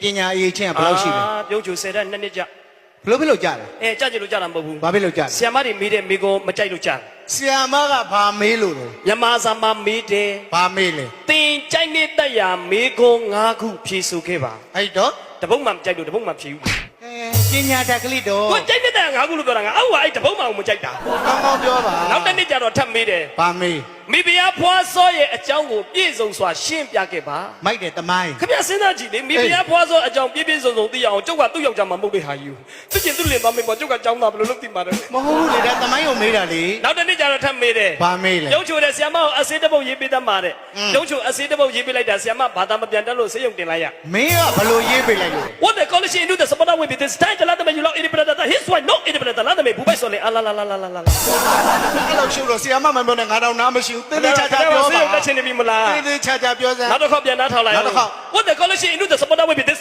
ပညာအရေးချင်းကဘယ်လောက်ရှိလဲ ပြုံးချို10တဲ့2နှစ်ကြ ဘလို့ဖြစ်လို့ကြားလဲ ကြကြလို့ကြတာမဟုတ်ဘူး ဘာဖြစ်လို့ကြားလဲ ဆီယမတွေမေးတဲ့မိကုံမကြိုက်လို့ကြား ဆီယာမကဘာမေးလို့လဲ မြန်မာစာမှာမေးတယ် ဘာမေးလဲ တင်ကြိုက်နေတတ်ရာမေကုံ9ခုဖြေဆိုခဲ့ပါ အဲ့တော့ တပုတ်မှမကြိုက်လို့တပုတ်မှဖြေဘူး ပညာတက်ကလေးတော့ ကိုကြိုက်တဲ့9ခုလို့ပြောတာငါအောက်ကအဲ့တပုတ်မှမကြိုက်တာ ကောင်းကောင်းပြောပါ နောက်တစ်နေ့ကျတော့ထပ်မေးတယ် ဘာမေး မိဖုရားဖွားစောရဲ့အကြောင်းကိုပြည့်စုံစွာရှင်းပြခဲ့ပါ မိုက်တယ်တမိုင်း ခင်ဗျစဉ်းစားကြည့်လေမိဖုရားဖွားစောအကြောင်းပြည့်ပြည့်စုံစုံသိအောင်ကျုပ်ကသူ့ယောက်ျားမှမဟုတ်တဲ့ဟာယူသူကျင်သူ့လင်မမေပေါ်ကျုပ်ကကြောင်းသားဘယ်လိုလုပ်သိမှာလဲ မဟုတ်ဘူးလေဒါတမိုင်းကိုမေးတာလေ နောက်တစ်နေ့ကျတော့ထပ်မေးတယ် ဘာမေးလဲ ရုပ်ချိုတဲ့ဆီယမကိုအစေးတစ်ပုတ်ရေးပေးတတ်မှာတဲ့ရုပ်ချိုအစေးတစ်ပုတ်ရေးပေးလိုက်တာဆီယမဘာသာမပြန်တတ်လို့စေယုံတင်လိုက်ရ မင်းကဘလို့ရေးပေးလိုက်လို့ What the college into the supporter with this time to let them you know independent his why no independent let them ဘူပိုက်ဆိုလေအလာလာလာလာလာလာ အဲ့လိုရှုပ်တော့ဆီယာမမပြောနဲ့ငါတော့နားမရှိဘူးတင်းတင်းချာချာပြော စေယုံ ပါ တက်ချင်နေပြီမလား တင်းတင်းချာချာပြောစမ်း နောက်တစ်ခေါက်ပြန်နှားထောင်လိုက် နောက်တစ်ခေါက် What the college into the supporter with this